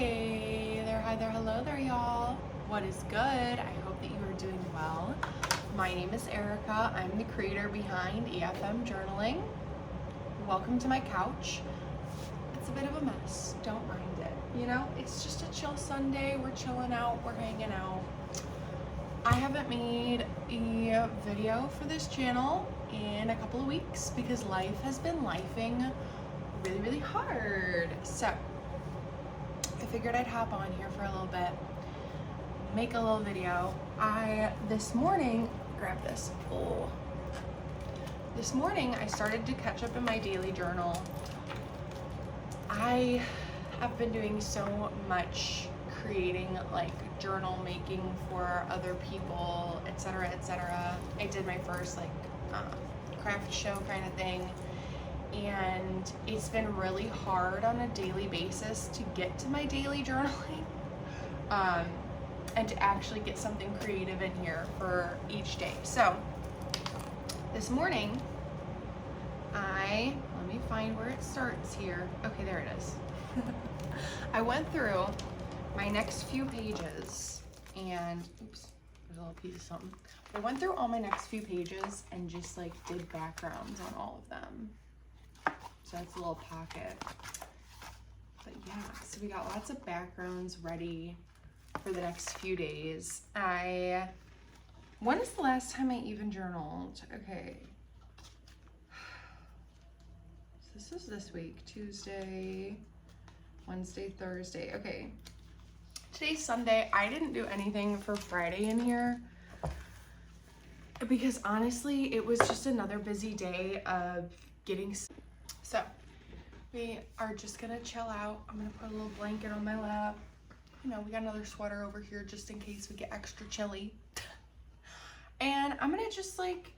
Hi there, hello there, y'all. What is good? I hope that you are doing well. My name is Erica. I'm the creator behind EFM Journaling. Welcome to my couch. It's a bit of a mess. Don't mind it. You know, it's just a chill Sunday. We're chilling out. We're hanging out. I haven't made a video for this channel in a couple of weeks because life has been lifing really hard. So I figured I'd hop on here for a little bit, make a little video. This morning, grab this. Oh. This morning I started to catch up in my daily journal. I have been doing so much creating, like journal making for other people, etc., etc. I did my first craft show kind of thing, and it's been really hard on a daily basis to get to my daily journaling and to actually get something creative in here for each day. So this morning let me find where it starts here. Okay, there it is. I went through my next few pages and oops, there's a little piece of something. I went through all my next few pages and just like did backgrounds on all of them. So that's a little pocket. But yeah, so we got lots of backgrounds ready for the next few days. When is the last time I even journaled? Okay. So this is this week, Tuesday, Wednesday, Thursday. Okay. Today's Sunday. I didn't do anything for Friday in here because honestly, it was just another busy day of getting. So we are just gonna chill out. I'm gonna put a little blanket on my lap. You know, we got another sweater over here just in case we get extra chilly. And I'm gonna just like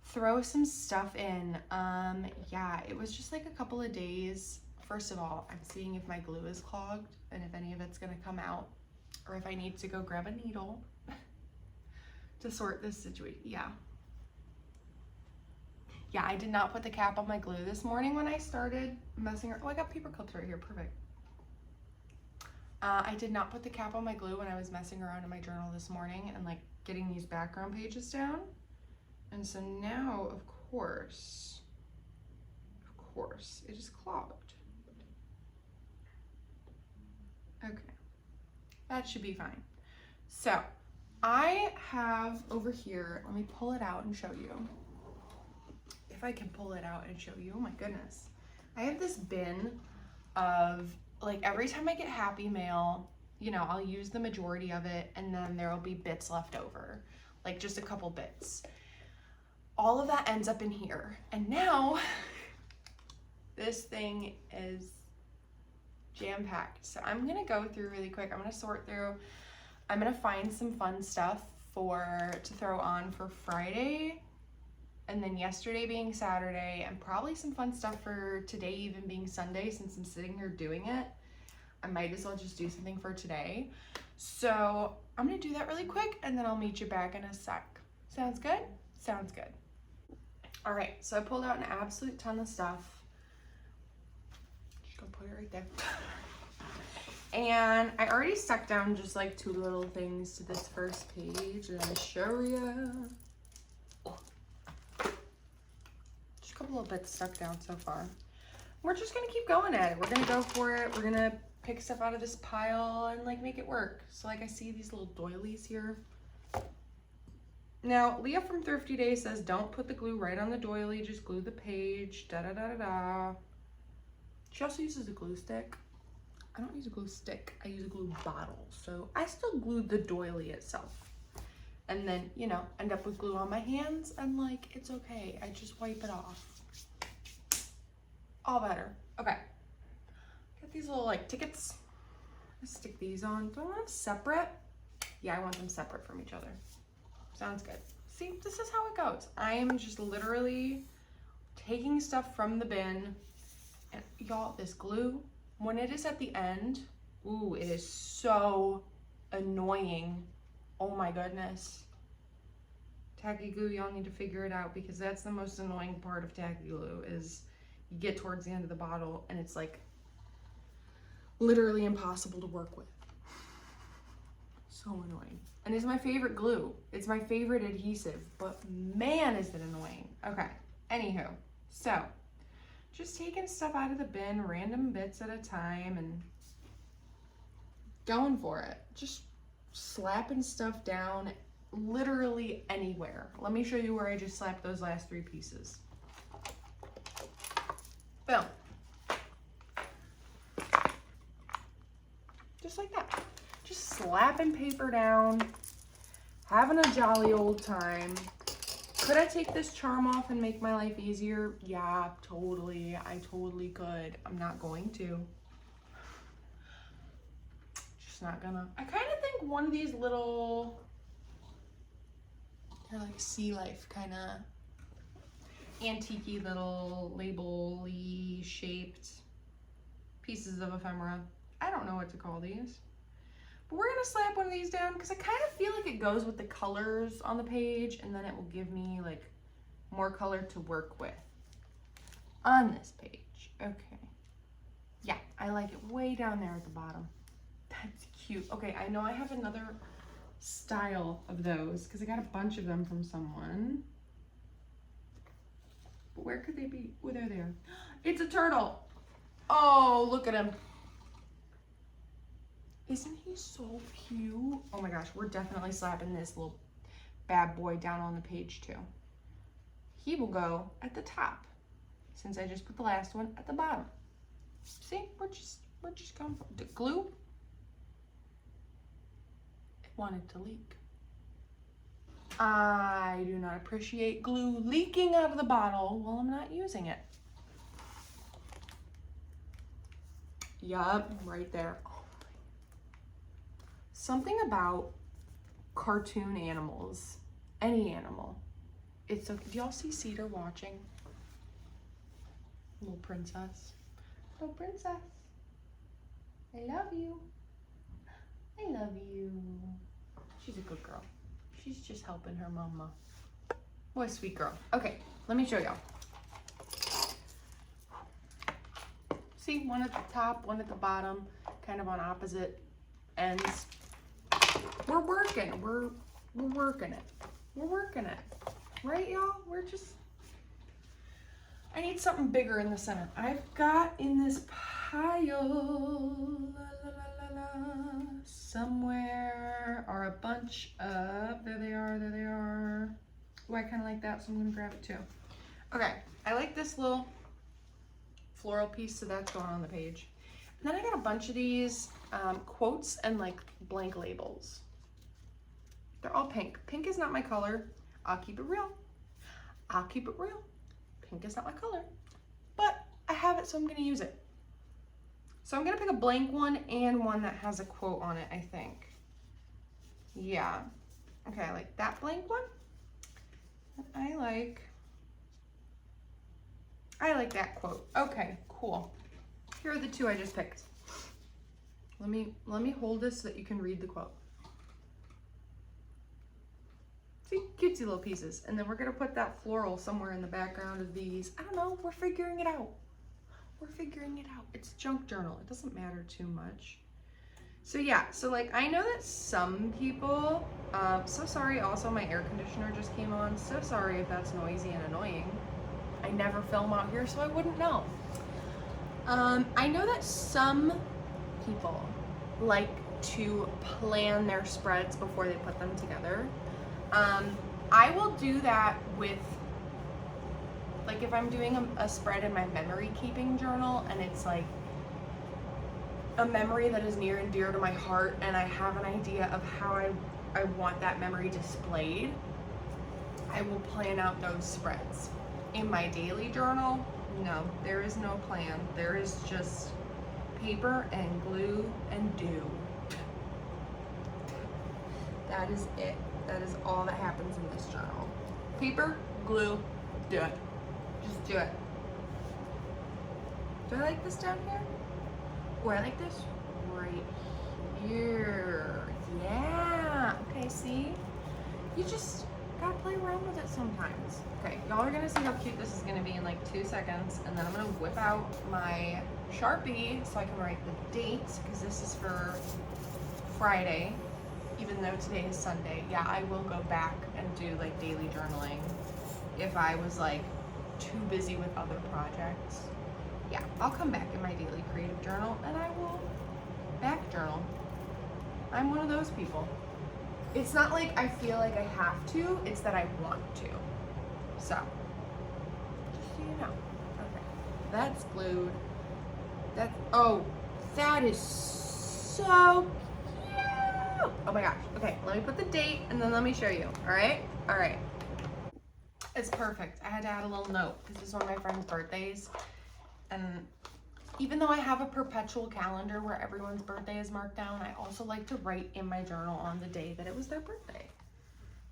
throw some stuff in. Yeah, it was just like a couple of days. First of all, I'm seeing if my glue is clogged and if any of it's gonna come out, or if I need to go grab a needle to sort this situation. Yeah, I did not put the cap on my glue this morning when I started messing around. Oh, I got paper clips right here, perfect. I did not put the cap on my glue when I was messing around in my journal this morning and like getting these background pages down. And so now, of course, it is clogged. Okay, that should be fine. So I have over here, let me pull it out and show you. If I can pull it out and show you, oh my goodness. I have this bin of, like, every time I get Happy Mail, you know, I'll use the majority of it and then there'll be bits left over, like just a couple bits. All of that ends up in here. And now this thing is jam-packed. So I'm gonna go through really quick. I'm gonna sort through. I'm gonna find some fun stuff to throw on for Friday, and then yesterday being Saturday, and probably some fun stuff for today even being Sunday, since I'm sitting here doing it. I might as well just do something for today. So I'm gonna do that really quick and then I'll meet you back in a sec. Sounds good? Sounds good. All right, so I pulled out an absolute ton of stuff. Just gonna put it right there. And I already stuck down just like two little things to this first page and I'll show you. Just a couple of bits stuck down so far. We're just gonna keep going at it. We're gonna go for it. We're gonna pick stuff out of this pile and like make it work. So like I see these little doilies here. Now, Leah from Thrifty Day says, don't put the glue right on the doily, just glue the page, da-da-da-da-da. She also uses a glue stick. I don't use a glue stick, I use a glue bottle. So I still glue the doily itself. And then, you know, end up with glue on my hands and like, it's okay. I just wipe it off. All better. Okay. Got these little like tickets. Let's stick these on. Do I want them separate? Yeah, I want them separate from each other. Sounds good. See, this is how it goes. I am just literally taking stuff from the bin. And y'all, this glue, when it is at the end, ooh, it is so annoying. Oh my goodness. Tacky glue, y'all need to figure it out because that's the most annoying part of tacky glue is you get towards the end of the bottle and it's like literally impossible to work with. So annoying. And it's my favorite glue. It's my favorite adhesive, but man, is it annoying. Okay, anywho, so just taking stuff out of the bin, random bits at a time, and going for it. Just slapping stuff down literally anywhere. Let me show you where I just slapped those last 3 pieces. Boom. Just like that. Just slapping paper down, having a jolly old time. Could I take this charm off and make my life easier? Yeah, totally. I totally could. I'm not going to. Just not gonna. I kind of think one of these little, they're like sea life kind of antique-y little label-y shaped pieces of ephemera. I don't know what to call these. But we're gonna slap one of these down because I kind of feel like it goes with the colors on the page, and then it will give me like more color to work with on this page. Okay. Yeah, I like it way down there at the bottom. That's cute. Okay, I know I have another style of those because I got a bunch of them from someone. But where could they be? Oh, they're there. It's a turtle. Oh, look at him. Isn't he so cute? Oh my gosh, we're definitely slapping this little bad boy down on the page too. He will go at the top since I just put the last one at the bottom. See, we're just going for the glue. It wanted to leak. I do not appreciate glue leaking out of the bottle while I'm not using it. Yup, right there. Something about cartoon animals, any animal, it's okay. Do y'all see Cedar watching? Little princess. Little princess. I love you. I love you. She's a good girl. She's just helping her mama. What a sweet girl. Okay, let me show y'all. See, one at the top, one at the bottom, kind of on opposite ends. We're working. We're working it. We're working it. Right, y'all? I need something bigger in the center. I've got in this pile, somewhere are a bunch of, there they are. Oh, I kind of like that, so I'm going to grab it too. Okay, I like this little floral piece, so that's going on the page. And then I got a bunch of these quotes and like blank labels. They're all pink. Pink is not my color. I'll keep it real. I'll keep it real. Pink is not my color, but I have it, so I'm going to use it. So I'm going to pick a blank one and one that has a quote on it, I think. Yeah. Okay, I like that blank one. I like that quote. Okay, cool. Here are the 2 I just picked. Let me hold this so that you can read the quote. See, cutesy little pieces. And then we're gonna put that floral somewhere in the background of these. I don't know, we're figuring it out. We're figuring it out. It's a junk journal. It doesn't matter too much. So yeah, so like I know that some people, so sorry, also my air conditioner just came on. So sorry if that's noisy and annoying. I never film out here, so I wouldn't know. I know that some people like to plan their spreads before they put them together. I will do that with, like if I'm doing a spread in my memory keeping journal and it's like a memory that is near and dear to my heart and I have an idea of how I want that memory displayed, I will plan out those spreads. In my daily journal, no, there is no plan. There is just paper and glue and do. That is it. That is all that happens in this journal. Paper, glue, do it. Just do it. Do I like this down here? Or I like this right here. Yeah. Okay, see? You just gotta play around with it sometimes. Okay, y'all are gonna see how cute this is gonna be in like 2 seconds, and then I'm gonna whip out my Sharpie so I can write the date, because this is for Friday, even though today is Sunday. Yeah, I will go back and do like daily journaling if I was like too busy with other projects. Yeah, I'll come back in my daily creative journal and I will back journal. I'm one of those people. It's not like I feel like I have to, it's that I want to. So, just so you know. Okay, that's glued. That is so cute. Oh my gosh. Okay, let me put the date and then let me show you. All right? All right. It's perfect. I had to add a little note because it's one of my friend's birthdays. And even though I have a perpetual calendar where everyone's birthday is marked down, I also like to write in my journal on the day that it was their birthday.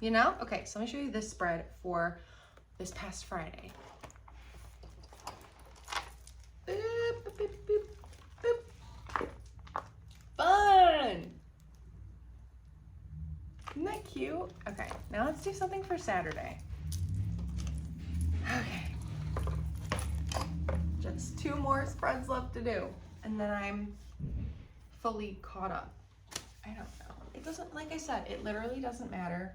You know? Okay, so let me show you this spread for this past Friday. Boop, boop, boop, boop, boop. Fun! Isn't that cute? Okay, now let's do something for Saturday. Okay. Just 2 more spreads left to do, and then I'm fully caught up. I don't know. It doesn't, like I said, it literally doesn't matter.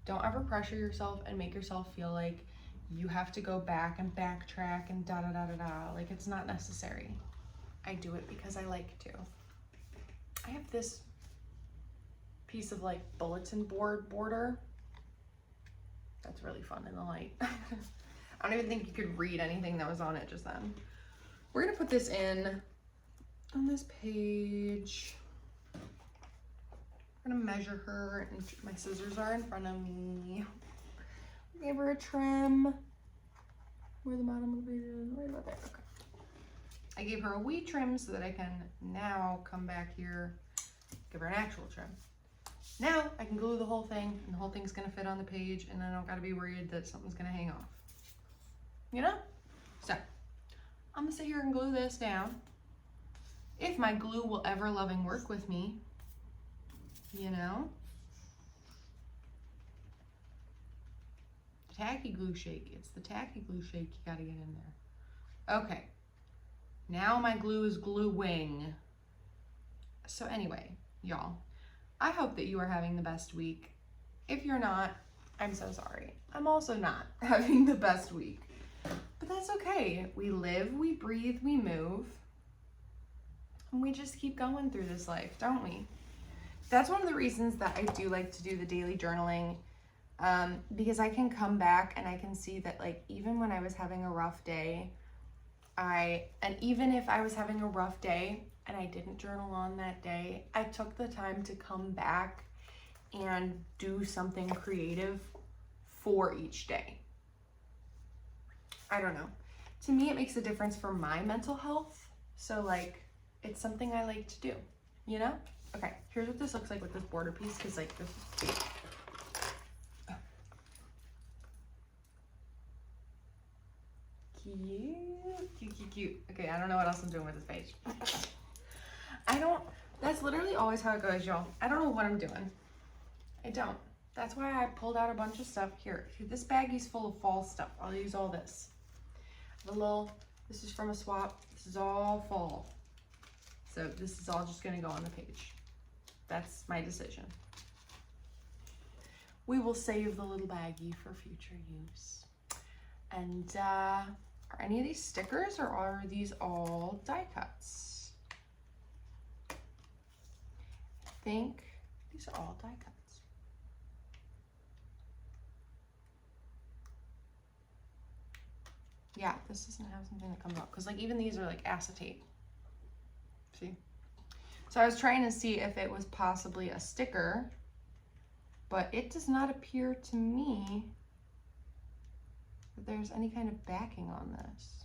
Don't ever pressure yourself and make yourself feel like you have to go back and backtrack and da da da da da. Like, it's not necessary. I do it because I like to. I have this piece of like bulletin board border. That's really fun in the light. I don't even think you could read anything that was on it just then. We're gonna put this in on this page. I'm gonna measure her, and my scissors are in front of me. Give her a trim. Where the bottom of the page is, right about there. Okay. I gave her a wee trim so that I can now come back here, give her an actual trim. Now I can glue the whole thing, and the whole thing's gonna fit on the page, and I don't gotta be worried that something's gonna hang off. You know? So, I'm gonna sit here and glue this down. If my glue will ever loving work with me, you know? Tacky glue shake. It's the tacky glue shake you gotta get in there. Okay. Now my glue is gluing. So anyway, y'all, I hope that you are having the best week. If you're not, I'm so sorry. I'm also not having the best week. But that's okay. We live, we breathe, we move. And we just keep going through this life, don't we? That's one of the reasons that I do like to do the daily journaling, because I can come back and I can see that, like, even when I was having a rough day, and even if I was having a rough day and I didn't journal on that day, I took the time to come back and do something creative for each day. I don't know. To me, it makes a difference for my mental health. So, like, it's something I like to do, you know? Okay, here's what this looks like with this border piece, because, like, this is cute. Cute. Okay, I don't know what else I'm doing with this page. That's literally always how it goes, y'all. I don't know what I'm doing. I don't. That's why I pulled out a bunch of stuff. Here, this baggie's full of fall stuff. I'll use all this. This is from a swap. This is all fall. So this is all just gonna go on the page. That's my decision. We will save the little baggie for future use. And are any of these stickers, or are these all die cuts? I think these are all die cuts. Yeah, this doesn't have something that comes up, because like even these are like acetate. See? So I was trying to see if it was possibly a sticker, but it does not appear to me that there's any kind of backing on this.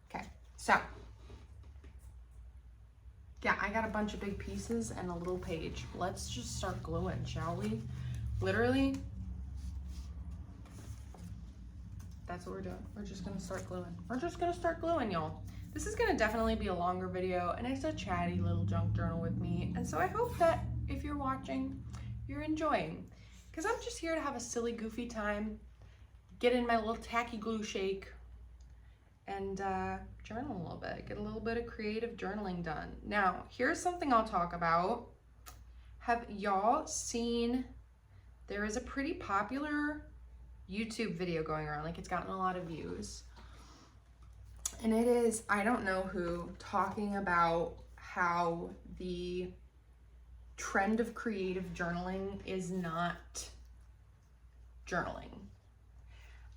Okay, so yeah, I got a bunch of big pieces and a little page. Let's just start gluing, shall we? Literally, that's what we're doing. We're just gonna start gluing. We're just gonna start gluing, y'all. This is gonna definitely be a longer video, and it's a chatty little junk journal with me. And so I hope that if you're watching, you're enjoying. Because I'm just here to have a silly, goofy time, get in my little tacky glue shake, and journal a little bit, get a little bit of creative journaling done. Now, here's something I'll talk about. Have y'all seen, there is a pretty popular YouTube video going around, like it's gotten a lot of views. And it is, I don't know who, talking about how the trend of creative journaling is not journaling.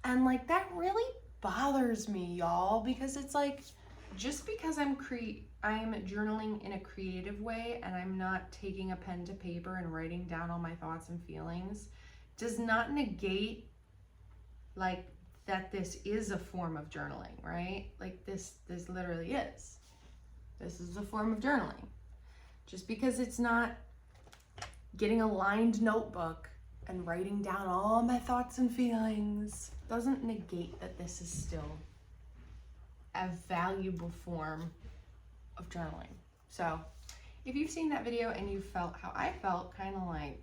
And like that really bothers me, y'all, because it's like, just because I'm journaling in a creative way and I'm not taking a pen to paper and writing down all my thoughts and feelings does not negate like that this is a form of journaling, right? Like this literally is. This is a form of journaling. Just because it's not getting a lined notebook and writing down all my thoughts and feelings doesn't negate that this is still a valuable form of journaling. So if you've seen that video and you felt how I felt, kind of like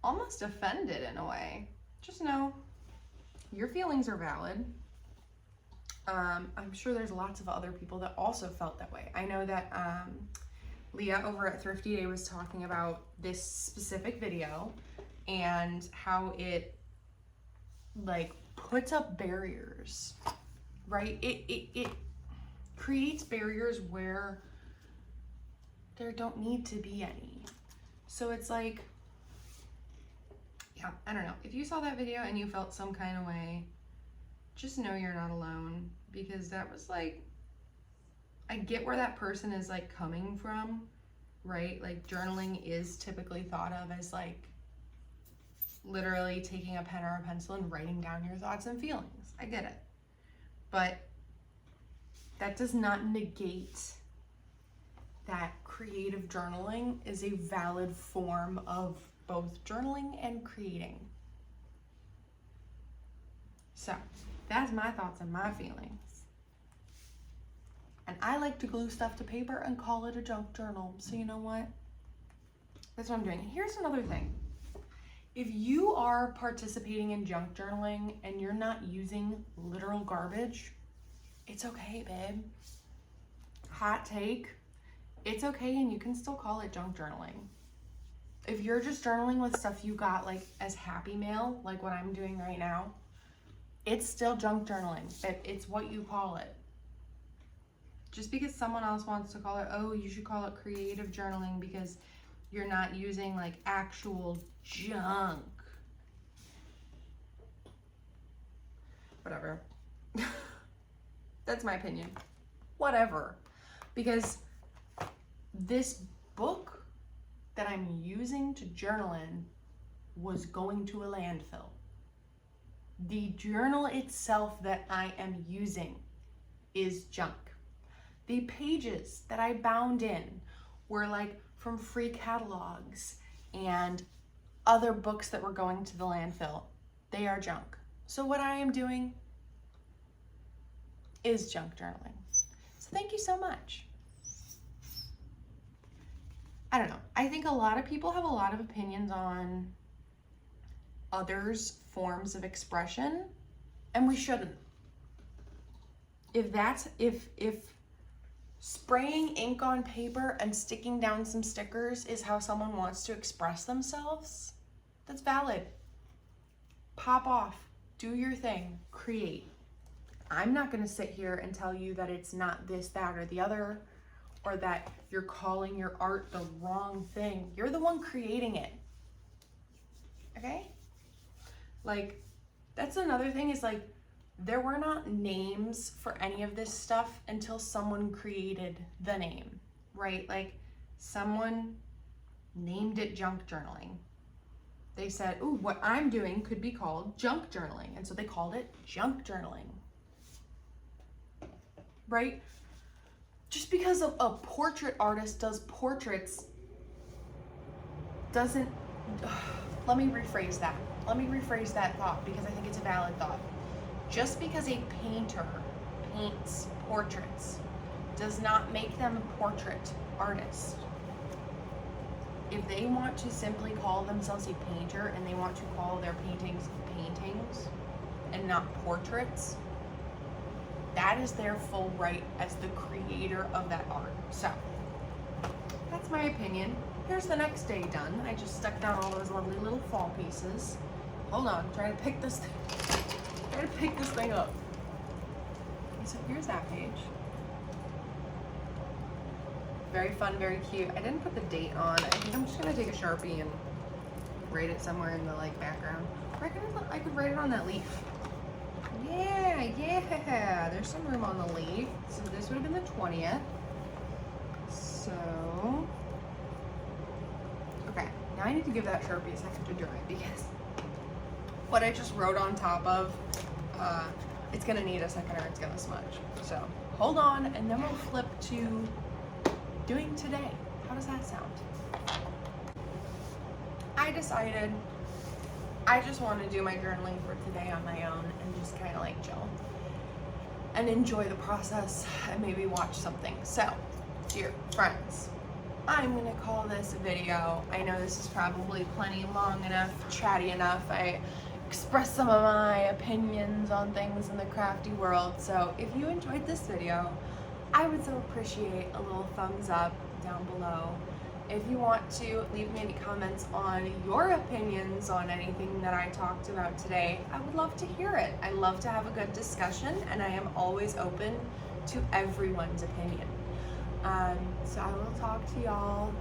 almost offended in a way, just know your feelings are valid. I'm sure there's lots of other people that also felt that way. I know that Leah over at Thrifty Day was talking about this specific video and how it like puts up barriers, right? It creates barriers where there don't need to be any. So it's like, yeah, I don't know. If you saw that video and you felt some kind of way, just know you're not alone, because that was like, I get where that person is like coming from, right? Like journaling is typically thought of as like literally taking a pen or a pencil and writing down your thoughts and feelings. I get it. But that does not negate that creative journaling is a valid form of both journaling and creating. So that's my thoughts and my feelings. And I like to glue stuff to paper and call it a junk journal. So you know what? That's what I'm doing. Here's another thing. If you are participating in junk journaling and you're not using literal garbage, it's okay, babe. Hot take. It's okay, and you can still call it junk journaling. If you're just journaling with stuff you got like as happy mail, like what I'm doing right now, it's still junk journaling. It's what you call it. Just because someone else wants to call it, oh, you should call it creative journaling because you're not using like actual junk. Whatever. That's my opinion. Whatever. Because this book that I'm using to journal in was going to a landfill. The journal itself that I am using is junk. The pages that I bound in were like from free catalogs and other books that were going to the landfill. They are junk. So what I am doing is junk journaling. So thank you so much. I don't know. I think a lot of people have a lot of opinions on others' forms of expression, and we shouldn't. If spraying ink on paper and sticking down some stickers is how someone wants to express themselves, that's valid. Pop off, do your thing, create. I'm not gonna sit here and tell you that it's not this, that, or the other, or that you're calling your art the wrong thing. You're the one creating it, okay? Like, that's another thing is like, there were not names for any of this stuff until someone created the name, right? Like, someone named it junk journaling. They said, ooh, what I'm doing could be called junk journaling. And so they called it junk journaling, right? Just because a portrait artist does portraits doesn't, let me rephrase that. Let me rephrase that thought because I think it's a valid thought. Just because a painter paints portraits does not make them a portrait artist. If they want to simply call themselves a painter and they want to call their paintings paintings and not portraits, that is their full right as the creator of that art. So that's my opinion. Here's the next day done. I just stuck down all those lovely little fall pieces. Hold on, I'm trying to pick this thing up. So here's that page. Very fun, very cute. I didn't put the date on. I think I'm just gonna take a Sharpie and write it somewhere in the like background. Or I could write it on that leaf. Yeah, there's some room on the leaf. So this would have been the 20th. So, okay, now I need to give that Sharpie a second to dry because what I just wrote on top of, it's gonna need a second or it's gonna smudge. So hold on, and then we'll flip to doing today. How does that sound? I decided I just want to do my journaling for today on my own and just kind of like chill and enjoy the process and maybe watch something. So, dear friends, I'm gonna call this a video. I know this is probably plenty long enough, chatty enough. I expressed some of my opinions on things in the crafty world. So if you enjoyed this video, I would so appreciate a little thumbs up down below. If you want to leave me any comments on your opinions on anything that I talked about today, I would love to hear it. I love to have a good discussion, and I am always open to everyone's opinion. So I will talk to y'all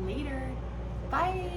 later. Bye.